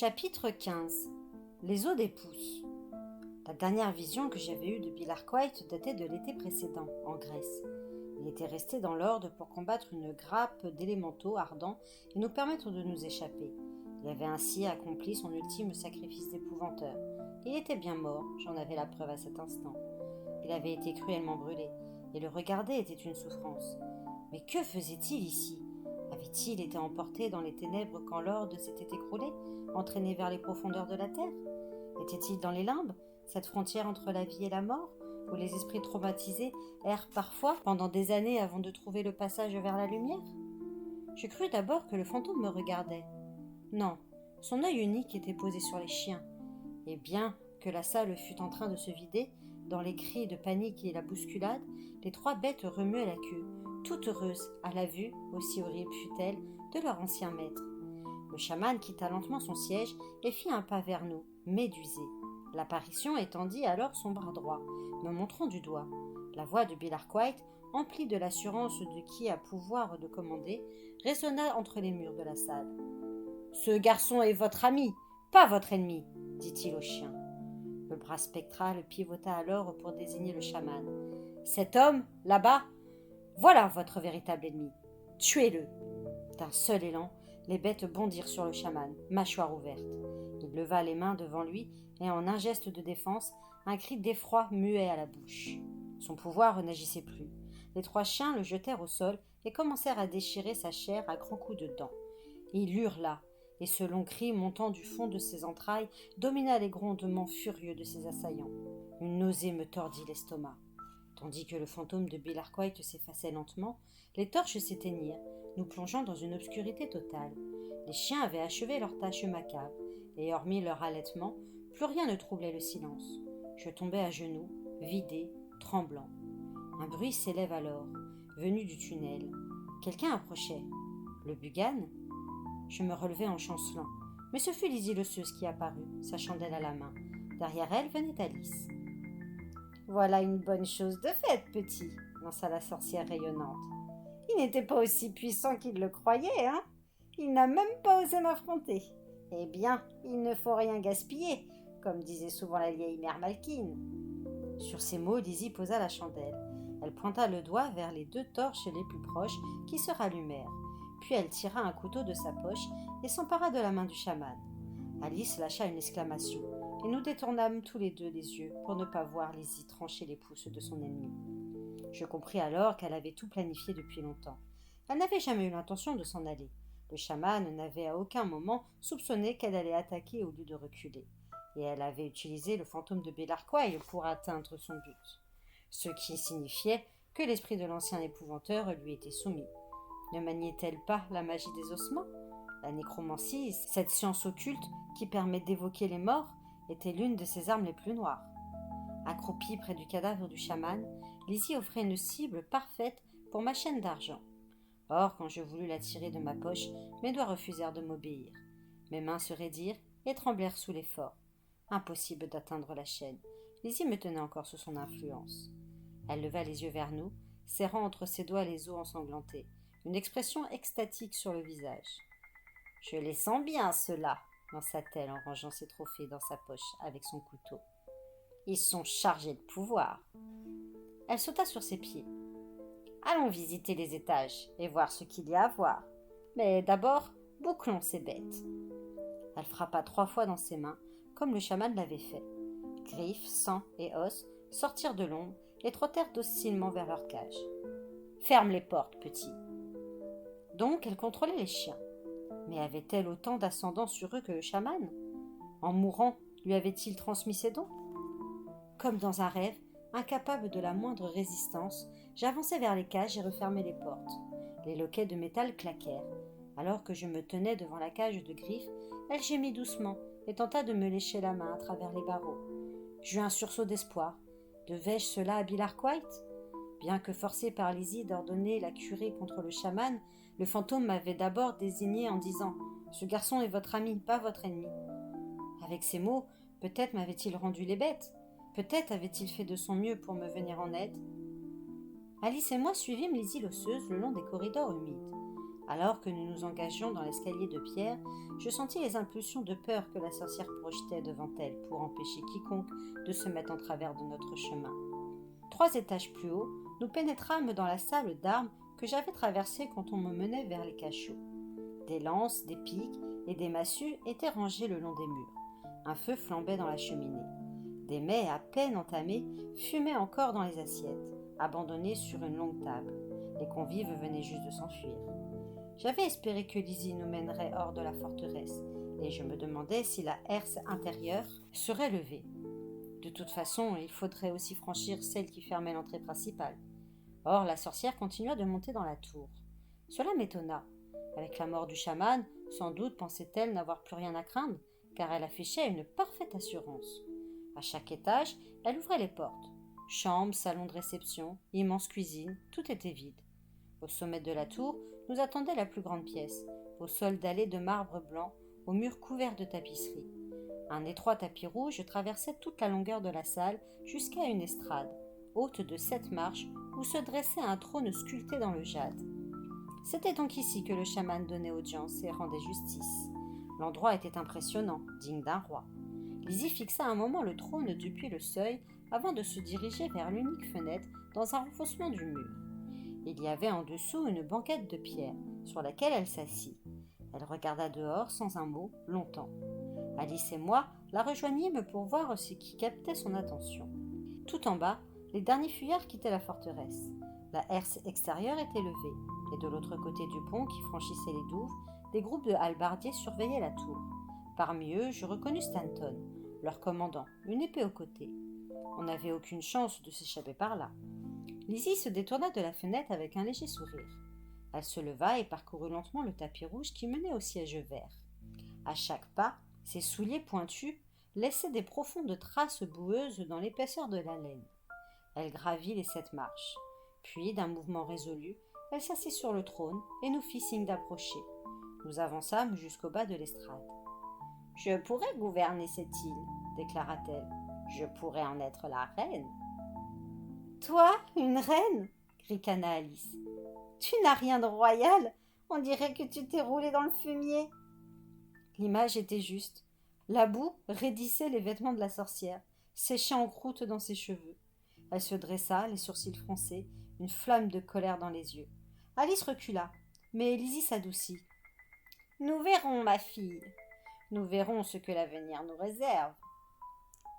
Chapitre 15. Les os des pousses. La dernière vision que j'avais eue de Bill Arkwright datait de l'été précédent, en Grèce. Il était resté dans l'Horde pour combattre une grappe d'élémentaux ardents et nous permettre de nous échapper. Il avait ainsi accompli son ultime sacrifice d'épouvanteur. Il était bien mort, j'en avais la preuve à cet instant. Il avait été cruellement brûlé, et le regarder était une souffrance. Mais que faisait-il ici ? Avait-il été emporté dans les ténèbres quand l'Horde s'était écroulé, entraîné vers les profondeurs de la terre ? Était-il dans les limbes, cette frontière entre la vie et la mort, où les esprits traumatisés errent parfois pendant des années avant de trouver le passage vers la lumière ? Je crus d'abord que le fantôme me regardait. Non, son œil unique était posé sur les chiens, et bien que la salle fût en train de se vider, dans les cris de panique et la bousculade, les trois bêtes remuaient la queue, toutes heureuses à la vue, aussi horrible fut-elle, de leur ancien maître. Le chaman quitta lentement son siège et fit un pas vers nous, médusé. L'apparition étendit alors son bras droit, me montrant du doigt. La voix de Bill Arkwright, emplie de l'assurance de qui a pouvoir de commander, résonna entre les murs de la salle. « Ce garçon est votre ami, pas votre ennemi, » dit-il au chien. Le bras spectral pivota alors pour désigner le chaman. « Cet homme, là-bas, voilà votre véritable ennemi. Tuez-le » D'un seul élan, les bêtes bondirent sur le chaman, mâchoire ouverte. Il leva les mains devant lui et en un geste de défense, un cri d'effroi muet à la bouche. Son pouvoir n'agissait plus. Les trois chiens le jetèrent au sol et commencèrent à déchirer sa chair à grands coups de dents. Il hurla, et ce long cri montant du fond de ses entrailles domina les grondements furieux de ses assaillants. Une nausée me tordit l'estomac. Tandis que le fantôme de Bill Arkwright s'effaçait lentement, les torches s'éteignirent, nous plongeant dans une obscurité totale. Les chiens avaient achevé leur tâche macabre, et hormis leur halètement, plus rien ne troublait le silence. Je tombai à genoux, vidé, tremblant. Un bruit s'élève alors, venu du tunnel. Quelqu'un approchait. Le Bugan ? Je me relevai en chancelant, mais ce fut Lizzie l'osseuse qui apparut, sa chandelle à la main. Derrière elle venait Alice. « Voilà une bonne chose de faite, petit !» lança la sorcière rayonnante. « Il n'était pas aussi puissant qu'il le croyait, hein ? Il n'a même pas osé m'affronter. Eh bien, il ne faut rien gaspiller, comme disait souvent la vieille mère Malkine. » Sur ces mots, Lizzie posa la chandelle. Elle pointa le doigt vers les deux torches les plus proches qui se rallumèrent. Puis elle tira un couteau de sa poche et s'empara de la main du chaman. Alice lâcha une exclamation, et nous détournâmes tous les deux les yeux pour ne pas voir Lizzie trancher les pouces de son ennemi. Je compris alors qu'elle avait tout planifié depuis longtemps. Elle n'avait jamais eu l'intention de s'en aller. Le chaman n'avait à aucun moment soupçonné qu'elle allait attaquer au lieu de reculer, et elle avait utilisé le fantôme de Bill Arkwright pour atteindre son but, ce qui signifiait que l'esprit de l'ancien épouvanteur lui était soumis. Ne maniait-elle pas la magie des ossements ? La nécromancie, cette science occulte qui permet d'évoquer les morts, était l'une de ses armes les plus noires. Accroupie près du cadavre du chaman, Lizzie offrait une cible parfaite pour ma chaîne d'argent. Or, quand je voulus la tirer de ma poche, mes doigts refusèrent de m'obéir. Mes mains se raidirent et tremblèrent sous l'effort. Impossible d'atteindre la chaîne. Lizzie me tenait encore sous son influence. Elle leva les yeux vers nous, serrant entre ses doigts les os ensanglantés, une expression extatique sur le visage. « Je les sens bien, ceux-là !» lança-t-elle en rangeant ses trophées dans sa poche avec son couteau. « Ils sont chargés de pouvoir. » Elle sauta sur ses pieds. « Allons visiter les étages et voir ce qu'il y a à voir. Mais d'abord, bouclons ces bêtes. » Elle frappa 3 fois dans ses mains, comme le chaman l'avait fait. Griffes, sang et os sortirent de l'ombre et trottèrent docilement vers leur cage. « Ferme les portes, petit !» Donc elle contrôlait les chiens. Mais avait-elle autant d'ascendant sur eux que le chaman ? En mourant, lui avait-il transmis ses dons ? Comme dans un rêve, incapable de la moindre résistance, j'avançai vers les cages et refermai les portes. Les loquets de métal claquèrent. Alors que je me tenais devant la cage de Griffes, elle gémit doucement et tenta de me lécher la main à travers les barreaux. J'eus un sursaut d'espoir. Devais-je cela à Bill Arkwright ? Bien que forcé par Lizzie d'ordonner la curée contre le chaman, le fantôme m'avait d'abord désigné en disant « Ce garçon est votre ami, pas votre ennemi. » Avec ces mots, peut-être m'avait-il rendu les bêtes. Peut-être avait-il fait de son mieux pour me venir en aide. Alice et moi suivîmes Lizzie l'osseuse le long des corridors humides. Alors que nous nous engagions dans l'escalier de pierre, je sentis les impulsions de peur que la sorcière projetait devant elle pour empêcher quiconque de se mettre en travers de notre chemin. 3 étages plus haut, nous pénétrâmes dans la salle d'armes que j'avais traversée quand on me menait vers les cachots. Des lances, des piques et des massues étaient rangées le long des murs. Un feu flambait dans la cheminée. Des mets à peine entamés fumaient encore dans les assiettes, abandonnées sur une longue table. Les convives venaient juste de s'enfuir. J'avais espéré que Lizzie nous mènerait hors de la forteresse, et je me demandais si la herse intérieure serait levée. De toute façon, il faudrait aussi franchir celle qui fermait l'entrée principale. Or, la sorcière continua de monter dans la tour. Cela m'étonna. Avec la mort du chaman, sans doute pensait-elle n'avoir plus rien à craindre, car elle affichait une parfaite assurance. À chaque étage, elle ouvrait les portes. Chambre, salon de réception, immense cuisine, tout était vide. Au sommet de la tour, nous attendait la plus grande pièce, au sol dallé de marbre blanc, aux murs couverts de tapisseries. Un étroit tapis rouge traversait toute la longueur de la salle jusqu'à une estrade, haute de 7 marches, où se dressait un trône sculpté dans le jade. C'était donc ici que le chaman donnait audience et rendait justice. L'endroit était impressionnant, digne d'un roi. Lizzie fixa un moment le trône depuis le seuil avant de se diriger vers l'unique fenêtre dans un renfoncement du mur. Il y avait en dessous une banquette de pierre sur laquelle elle s'assit. Elle regarda dehors sans un mot longtemps. Alice et moi la rejoignîmes pour voir ce qui captait son attention. Tout en bas, les derniers fuyards quittaient la forteresse. La herse extérieure était levée, et de l'autre côté du pont qui franchissait les douves, des groupes de hallebardiers surveillaient la tour. Parmi eux, je reconnus Stanton, leur commandant, une épée au côté. On n'avait aucune chance de s'échapper par là. Lizzie se détourna de la fenêtre avec un léger sourire. Elle se leva et parcourut lentement le tapis rouge qui menait au siège vert. À chaque pas, ses souliers pointus laissaient des profondes traces boueuses dans l'épaisseur de la laine. Elle gravit les 7 marches. Puis, d'un mouvement résolu, elle s'assit sur le trône et nous fit signe d'approcher. Nous avançâmes jusqu'au bas de l'estrade. « Je pourrais gouverner cette île, déclara-t-elle. Je pourrais en être la reine. »« Toi, une reine ?» ricana Alice. « Tu n'as rien de royal. On dirait que tu t'es roulé dans le fumier. » L'image était juste. La boue raidissait les vêtements de la sorcière, séchant en croûte dans ses cheveux. Elle se dressa, les sourcils froncés, une flamme de colère dans les yeux. Alice recula, mais Lizzie s'adoucit. « Nous verrons, ma fille. Nous verrons ce que l'avenir nous réserve. »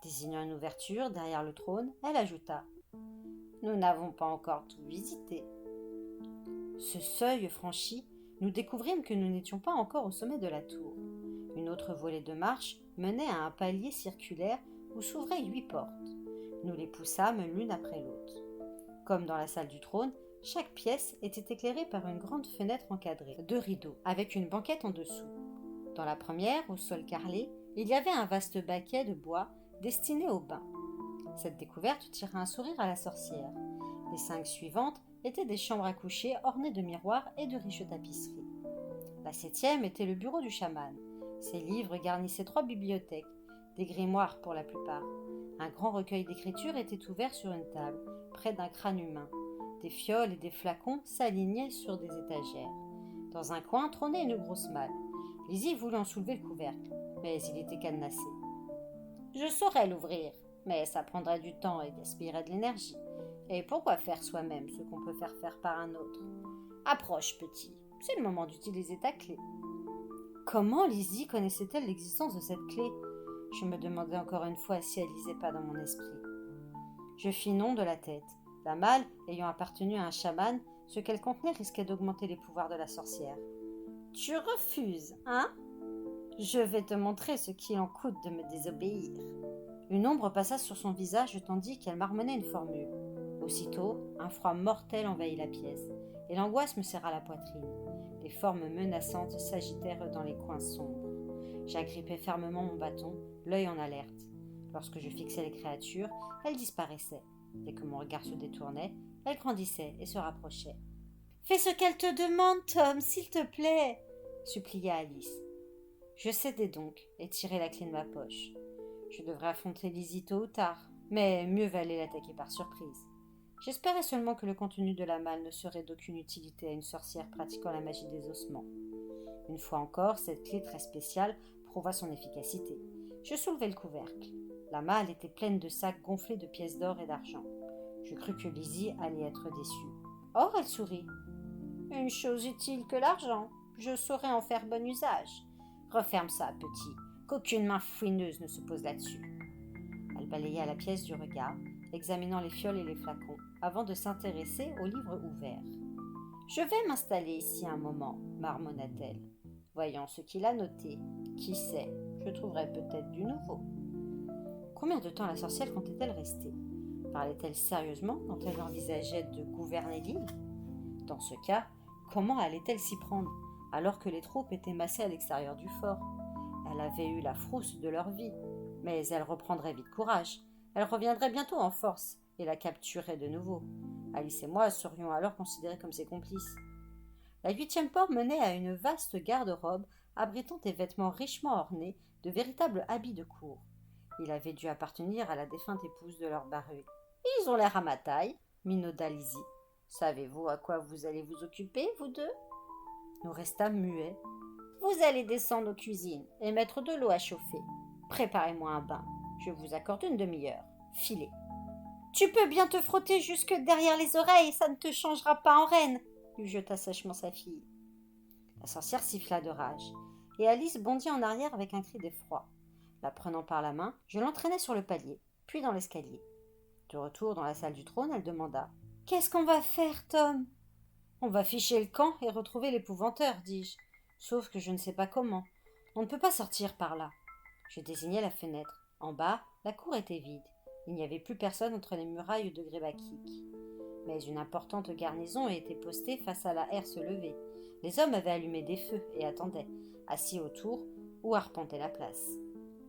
Désignant une ouverture derrière le trône, elle ajouta. « Nous n'avons pas encore tout visité. » Ce seuil franchi, nous découvrîmes que nous n'étions pas encore au sommet de la tour. Une autre volée de marche menait à un palier circulaire où s'ouvraient 8 portes. Nous les poussâmes l'une après l'autre. Comme dans la salle du trône, chaque pièce était éclairée par une grande fenêtre encadrée de rideaux, avec une banquette en dessous. Dans la première, au sol carrelé, il y avait un vaste baquet de bois destiné au bain. Cette découverte tira un sourire à la sorcière. Les 5 suivantes étaient des chambres à coucher ornées de miroirs et de riches tapisseries. La 7e était le bureau du chaman. Ses livres garnissaient 3 bibliothèques, des grimoires pour la plupart. Un grand recueil d'écriture était ouvert sur une table, près d'un crâne humain. Des fioles et des flacons s'alignaient sur des étagères. Dans un coin trônait une grosse malle. Lizzie voulut en soulever le couvercle, mais il était cadenassé. « Je saurais l'ouvrir, mais ça prendrait du temps et gaspillerait de l'énergie. Et pourquoi faire soi-même ce qu'on peut faire faire par un autre ? Approche, petit, c'est le moment d'utiliser ta clé. » Comment Lizzie connaissait-elle l'existence de cette clé ? Je me demandais encore une fois si elle lisait pas dans mon esprit. Je fis non de la tête. La malle, ayant appartenu à un chaman, ce qu'elle contenait risquait d'augmenter les pouvoirs de la sorcière. « Tu refuses, hein ? Je vais te montrer ce qu'il en coûte de me désobéir. » Une ombre passa sur son visage tandis qu'elle marmonnait une formule. Aussitôt, un froid mortel envahit la pièce, et l'angoisse me serra la poitrine. Des formes menaçantes s'agitèrent dans les coins sombres. J'agrippai fermement mon bâton, l'œil en alerte. Lorsque je fixais les créatures, elles disparaissaient. Dès que mon regard se détournait, elles grandissaient et se rapprochaient. « Fais ce qu'elle te demande, Tom, s'il te plaît !» supplia Alice. Je cédai donc et tirai la clé de ma poche. Je devrais affronter Lizzie tôt ou tard, mais mieux valait l'attaquer par surprise. J'espérais seulement que le contenu de la malle ne serait d'aucune utilité à une sorcière pratiquant la magie des ossements. Une fois encore, cette clé très spéciale prouva son efficacité. Je soulevai le couvercle. La malle était pleine de sacs gonflés de pièces d'or et d'argent. Je crus que Lizzie allait être déçue. Or, elle sourit. Une chose utile que l'argent. Je saurai en faire bon usage. Referme ça, petit, qu'aucune main fouineuse ne se pose là-dessus. Elle balaya la pièce du regard, examinant les fioles et les flacons, avant de s'intéresser au livre ouvert. Je vais m'installer ici un moment, marmonna-t-elle. Voyons ce qu'il a noté. Qui sait, je trouverai peut-être du nouveau. Combien de temps la sorcière comptait-elle rester? Parlait-elle sérieusement quand elle envisageait de gouverner l'île? Dans ce cas, comment allait-elle s'y prendre, alors que les troupes étaient massées à l'extérieur du fort? Elle avait eu la frousse de leur vie, mais elle reprendrait vite courage. Elle reviendrait bientôt en force et la capturerait de nouveau. Alice et moi serions alors considérés comme ses complices. La 8e porte menait à une vaste garde-robe abritant des vêtements richement ornés, de véritables habits de cour. Il avait dû appartenir à la défunte épouse de leur Barruet. « Ils ont l'air à ma taille, » minauda Lizzie. « Savez-vous à quoi vous allez vous occuper, vous deux ?» Nous restâmes muets. « Vous allez descendre aux cuisines et mettre de l'eau à chauffer. Préparez-moi un bain. Je vous accorde une demi-heure. Filez. »« Tu peux bien te frotter jusque derrière les oreilles, ça ne te changera pas en reine !» lui jeta sèchement sa fille. La sorcière siffla de rage, et Alice bondit en arrière avec un cri d'effroi. La prenant par la main, je l'entraînai sur le palier, puis dans l'escalier. De retour dans la salle du trône, elle demanda « Qu'est-ce qu'on va faire, Tom ?»« On va ficher le camp et retrouver l'épouvanteur, dis-je. Sauf que je ne sais pas comment. On ne peut pas sortir par là. » Je désignai la fenêtre. En bas, la cour était vide. Il n'y avait plus personne entre les murailles de Grébakik. Mais une importante garnison était postée face à la herse levée. Les hommes avaient allumé des feux et attendaient, assis autour ou arpentaient la place.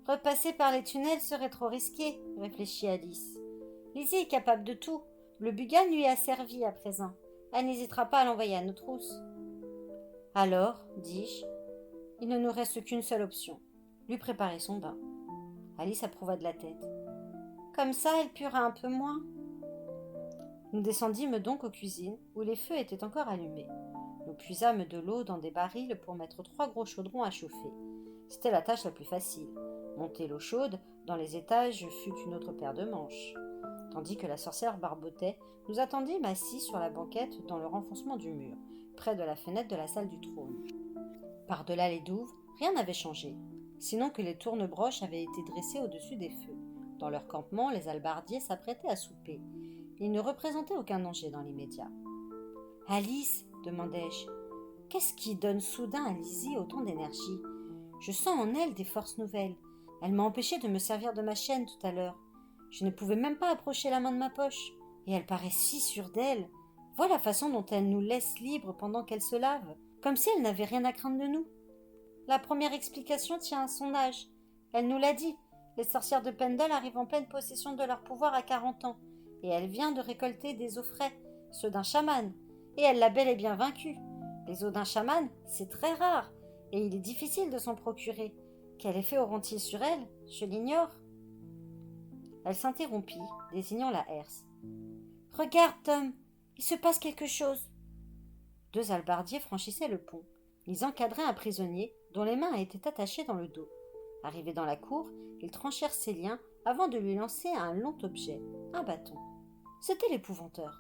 Repasser par les tunnels serait trop risqué, réfléchit Alice. Lizzie est capable de tout. Le Bugan lui a servi à présent. Elle n'hésitera pas à l'envoyer à nos trousses. Alors, dis-je, il ne nous reste qu'une seule option, lui préparer son bain. Alice approuva de la tête. Comme ça, elle puera un peu moins. Nous descendîmes donc aux cuisines, où les feux étaient encore allumés. Nous puisâmes de l'eau dans des barils pour mettre 3 gros chaudrons à chauffer. C'était la tâche la plus facile. Monter l'eau chaude dans les étages fut une autre paire de manches. Tandis que la sorcière barbotait, nous attendîmes assis sur la banquette dans le renfoncement du mur, près de la fenêtre de la salle du trône. Par-delà les douves, rien n'avait changé, sinon que les tournebroches avaient été dressés au-dessus des feux. Dans leur campement, les hallebardiers s'apprêtaient à souper. Ils ne représentaient aucun danger dans l'immédiat. « Alice, demandai-je, qu'est-ce qui donne soudain à Lizzie autant d'énergie? Je sens en elle des forces nouvelles. Elle m'a empêché de me servir de ma chaîne tout à l'heure. Je ne pouvais même pas approcher la main de ma poche. Et elle paraît si sûre d'elle. Vois la façon dont elle nous laisse libres pendant qu'elle se lave, comme si elle n'avait rien à craindre de nous. La première explication tient à son âge. Elle nous l'a dit. Les sorcières de Pendle arrivent en pleine possession de leur pouvoir à 40 ans. Et elle vient de récolter des os frais, ceux d'un chaman. Et elle l'a bel et bien vaincu. Les os d'un chaman, c'est très rare. Et il est difficile de s'en procurer. Quel effet auront-ils sur elle? Je l'ignore. Elle s'interrompit, désignant la herse. « Regarde, Tom, il se passe quelque chose. » 2 hallebardiers franchissaient le pont. Ils encadraient un prisonnier dont les mains étaient attachées dans le dos. Arrivés dans la cour, ils tranchèrent ses liens avant de lui lancer un long objet, un bâton. C'était l'épouvanteur.